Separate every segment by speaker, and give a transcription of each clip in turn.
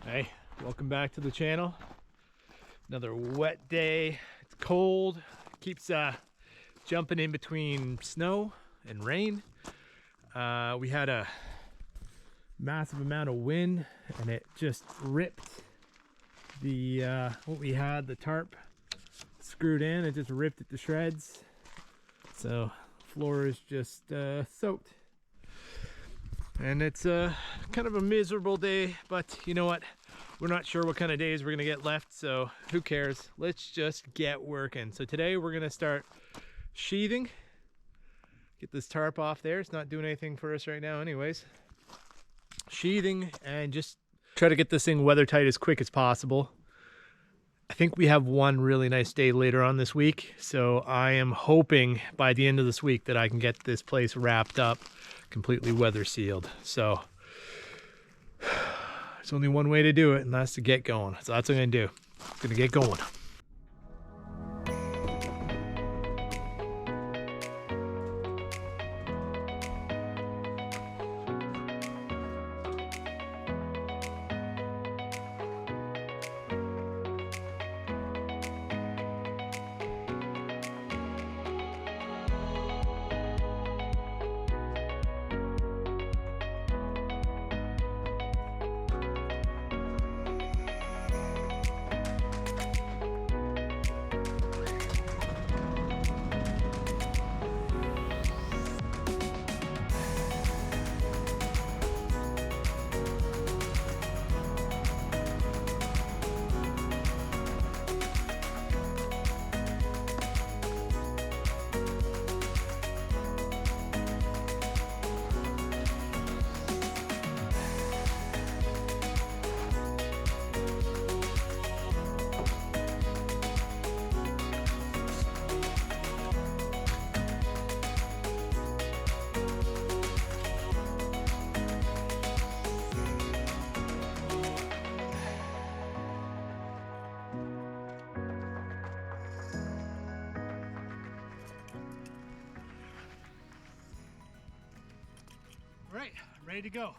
Speaker 1: Hey, welcome back to the channel. Another wet day. It's cold. Keeps jumping in between snow and rain. We had a massive amount of wind and it just ripped the what we had, the tarp screwed in. It just ripped it to shreds. So floor is just soaked. And it's kind of a miserable day, but you know what? We're not sure what kind of days we're gonna get left, so who cares? Let's just get working. So today we're gonna start sheathing. Get this tarp off there. It's not doing anything for us right now anyways. Sheathing and just try to get this thing weather tight as quick as possible. I think we have one really nice day later on this week, so I am hoping by the end of this week that I can get this place wrapped up, completely weather sealed. So there's only one way to do it, and that's to get going. So that's what I'm gonna do. I'm gonna get going. All right, ready to go.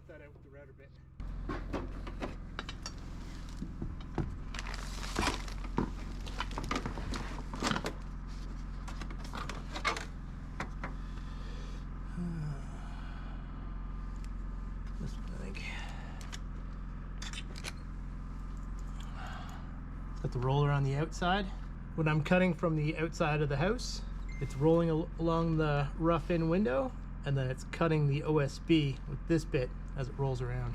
Speaker 1: cut that out with the router bit. This one, I think. It's got the roller on the outside. When I'm cutting from the outside of the house, it's rolling along the rough-in window, and then it's cutting the OSB with this bit as it rolls around.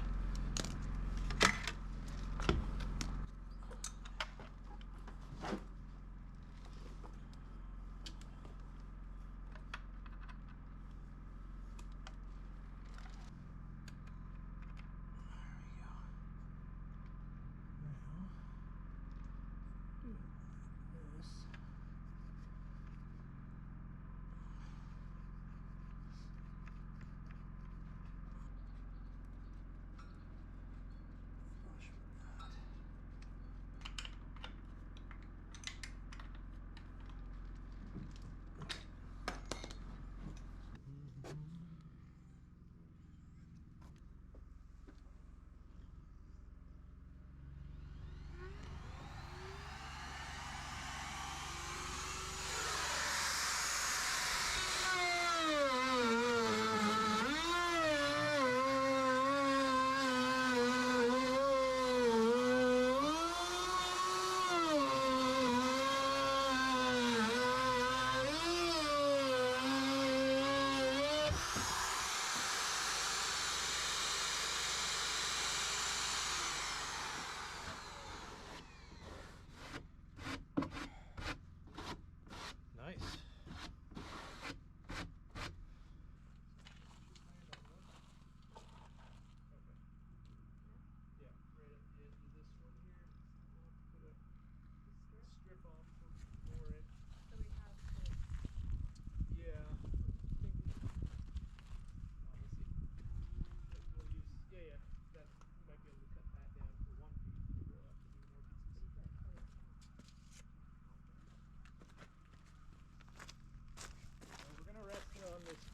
Speaker 1: Nice.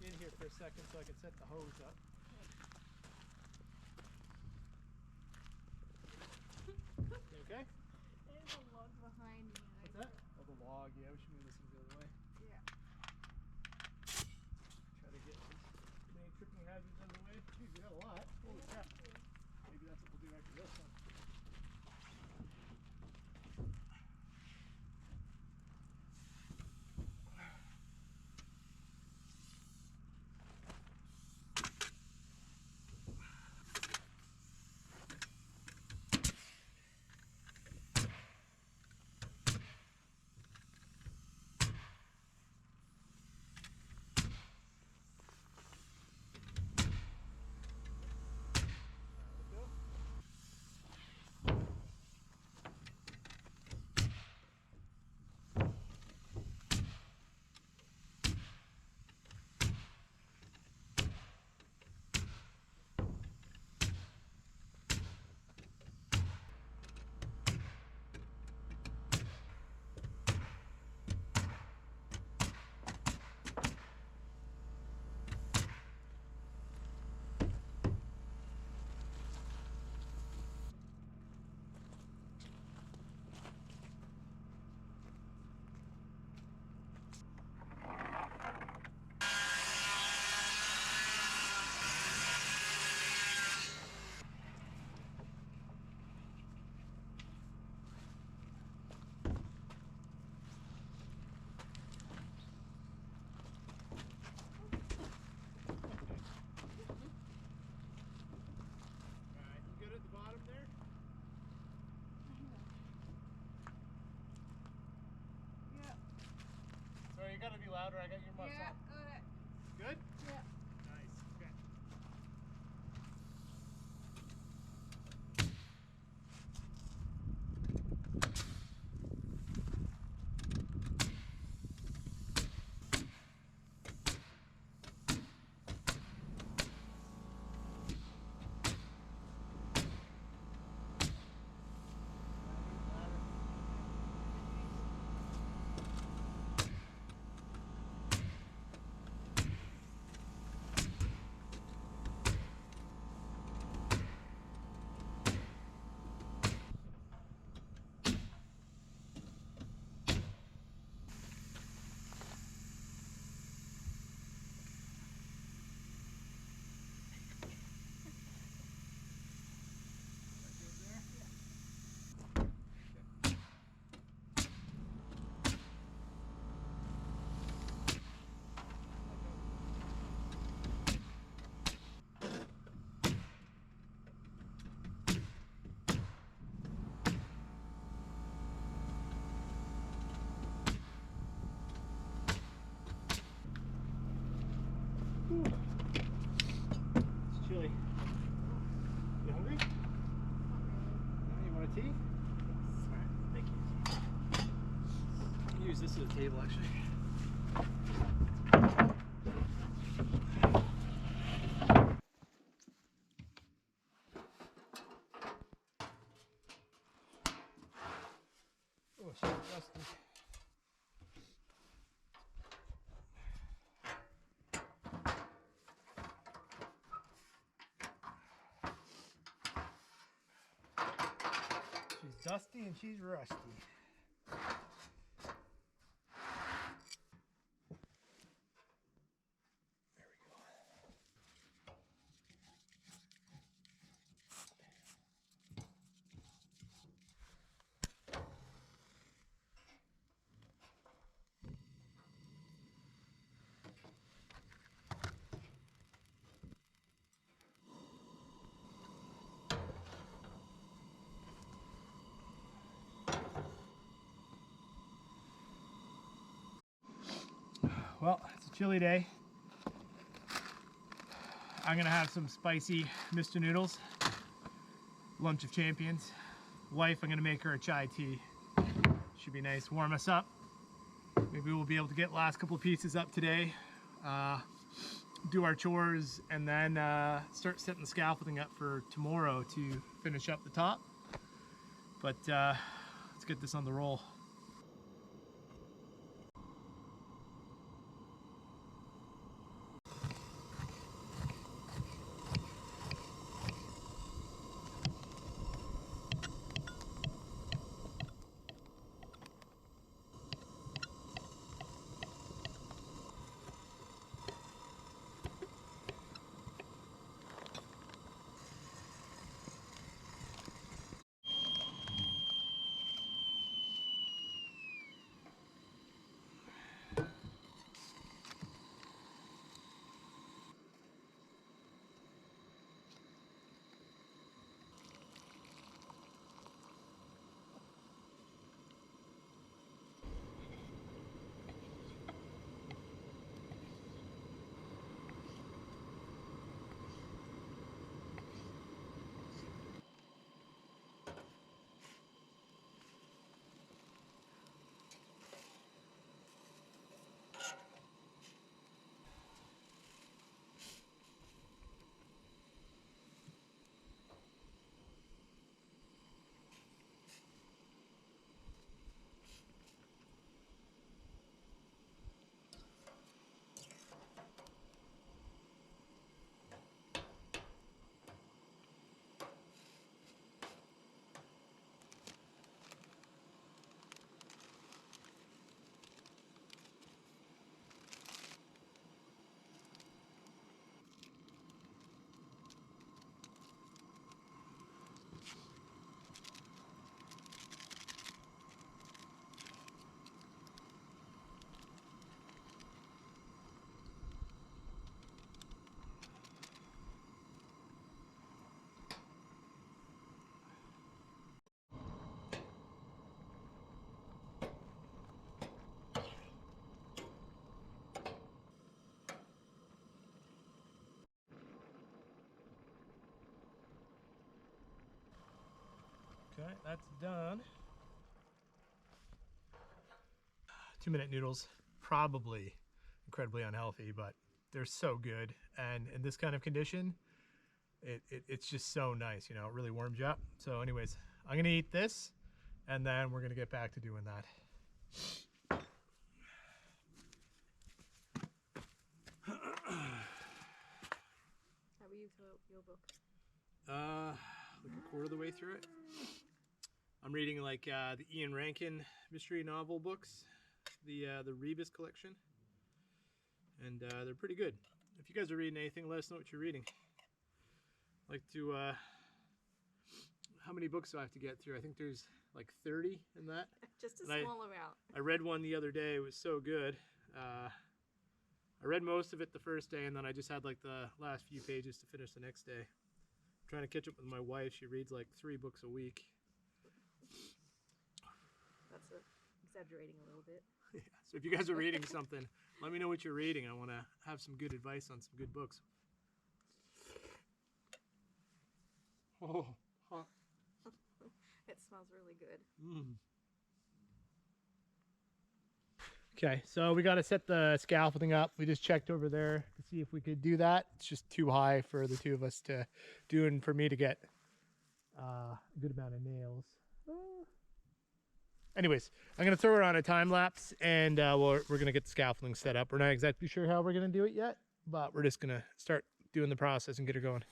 Speaker 1: In here for a second so I can set the hose up. You okay?
Speaker 2: There's a log behind me.
Speaker 1: What's that? Oh, the log. Yeah, we should move this the other way.
Speaker 2: Yeah.
Speaker 1: Try to get as many tripping hazards out of the way. Geez, we got a lot. Holy crap. Maybe that's what we'll do after this one. Sorry, you gotta be louder. I got your muffs
Speaker 2: Yeah,
Speaker 1: on.
Speaker 2: got it.
Speaker 1: Good?
Speaker 2: Yeah.
Speaker 1: Nice. Okay. this is a table actually. Oh, she's dusty. She's dusty and she's rusty. There we go. Well, it's a chilly day. I'm gonna have some spicy Mr. Noodles, lunch of champions. Wife, I'm gonna make her a chai tea. Should be nice, warm us up. Maybe we'll be able to get last couple of pieces up today, do our chores, and then start setting the scaffolding up for tomorrow to finish up the top. But let's get this on the roll. Okay, that's done. 2-minute noodles, probably incredibly unhealthy, but they're so good. And in this kind of condition, it's just so nice, you know, it really warms you up. So anyways, I'm gonna eat this and then we're gonna get back to doing that.
Speaker 2: How are you for your book?
Speaker 1: Like a quarter of the way through it. I'm reading like the Ian Rankin mystery novel books, the Rebus collection, and they're pretty good. If you guys are reading anything, let us know what you're reading. I'd like to, how many books do I have to get through? I think there's like 30 in that.
Speaker 2: Just a
Speaker 1: And
Speaker 2: small amount.
Speaker 1: I read one the other day. It was so good. I read most of it the first day, and then I just had like the last few pages to finish the next day. I'm trying to catch up with my wife. She reads like 3 books a week.
Speaker 2: That's exaggerating a little bit.
Speaker 1: Yeah. So if you guys are reading something, let me know what you're reading. I want to have some good advice on some good books. Oh, hot.
Speaker 2: It smells really good.
Speaker 1: Mm. Okay, so we got to set the scaffolding up. We just checked over there to see if we could do that. It's just too high for the two of us to do and for me to get a good amount of nails. Anyways, I'm going to throw her on a time lapse and we're going to get the scaffolding set up. We're not exactly sure how we're going to do it yet, but we're just going to start doing the process and get her going.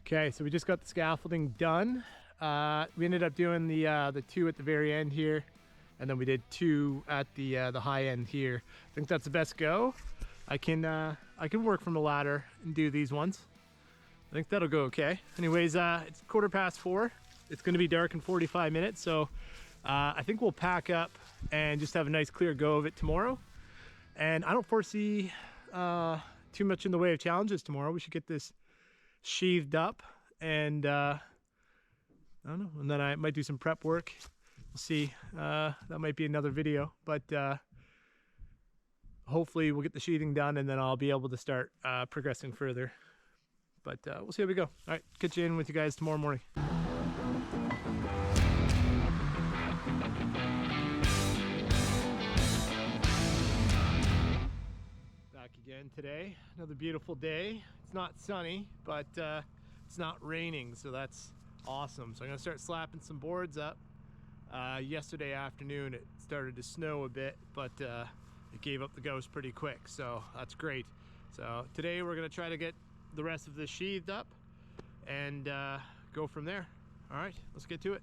Speaker 1: Okay, so we just got the scaffolding done. We ended up doing the two at the very end here, and then we did two at the high end here. I think that's the best go. I can work from a ladder and do these ones. I think that'll go okay. Anyways, it's 4:15. It's going to be dark in 45 minutes, so I think we'll pack up and just have a nice clear go of it tomorrow. And I don't foresee too much in the way of challenges tomorrow. We should get this sheathed up and I don't know, and then I might do some prep work. We'll see. That might be another video, but hopefully we'll get the sheathing done and then I'll be able to start progressing further. But we'll see how we go. All right, catch you in with you guys tomorrow morning. Back again today. Another beautiful day. It's not sunny, but it's not raining, so that's awesome. So I'm gonna start slapping some boards up. Yesterday afternoon it started to snow a bit, but it gave up the ghost pretty quick, so that's great. So today we're gonna try to get the rest of this sheathed up and go from there. All right, let's get to it.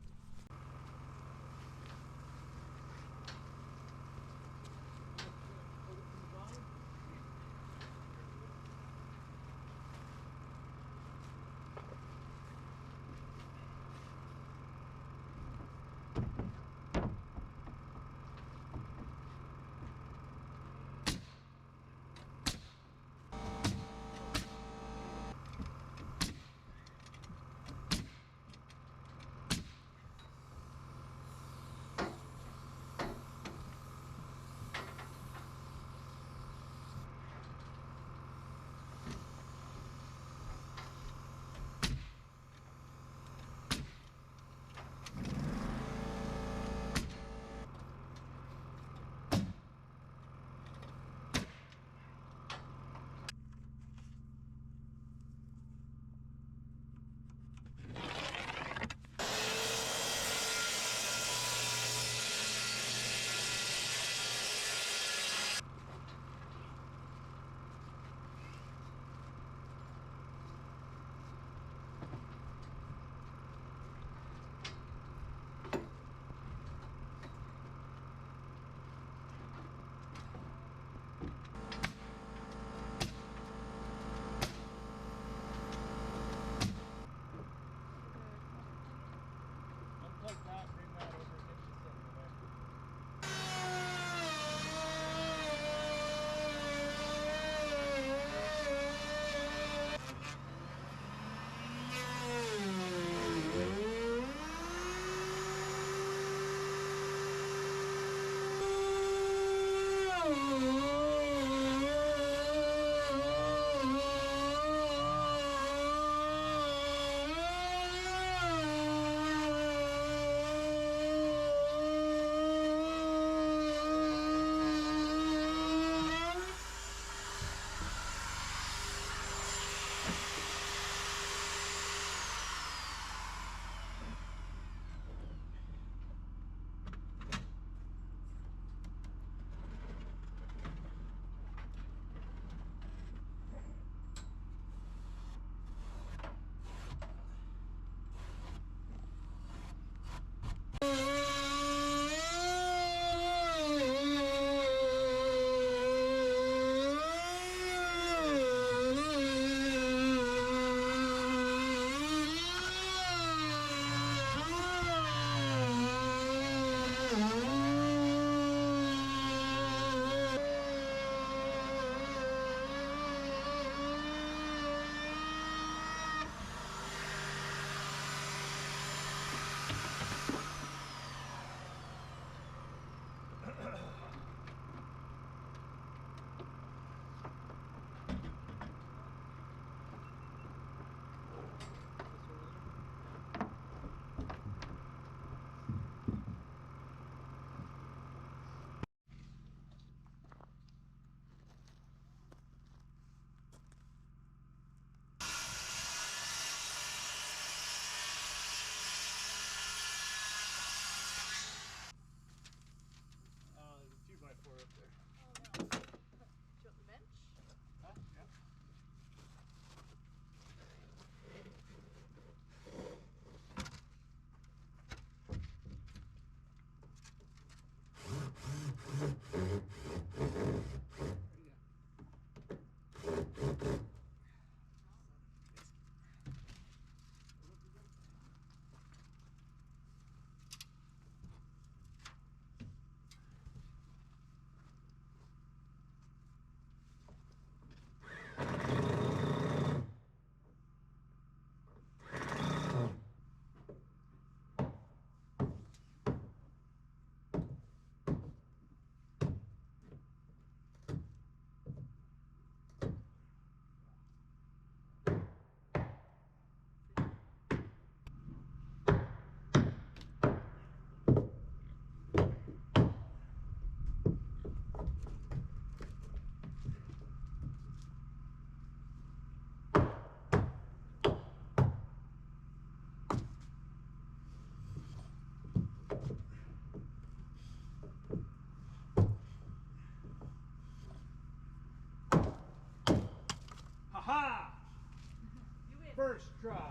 Speaker 1: first try.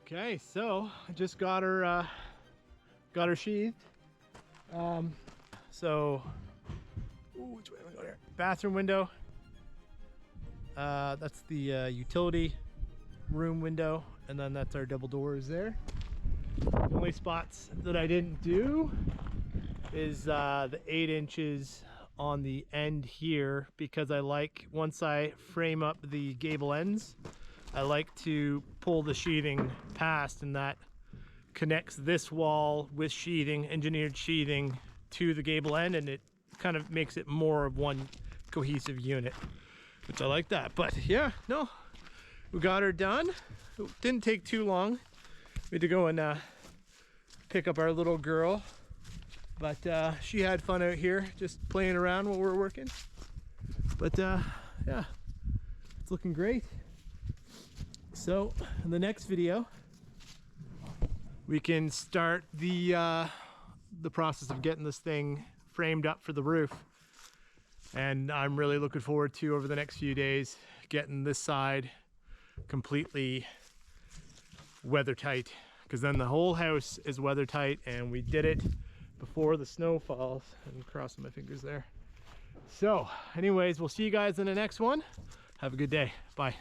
Speaker 1: Okay, so I just got her sheathed. So, which way am I going here? Bathroom window. That's the utility room window, and then that's our double doors there. The only spots that I didn't do is the 8 inches on the end here, because I like, once I frame up the gable ends, I like to pull the sheathing past, and that connects this wall with sheathing, engineered sheathing, to the gable end, and it kind of makes it more of one cohesive unit, which I like that. But yeah, no, we got her done. It didn't take too long. We had to go and pick up our little girl, but she had fun out here just playing around while we were working. But yeah, it's looking great. So in the next video, we can start the process of getting this thing framed up for the roof. And I'm really looking forward to, over the next few days, getting this side completely weather tight, because then the whole house is weather tight, and we did it before the snow falls. I'm crossing my fingers there. So anyways, we'll see you guys in the next one. Have a good day. Bye.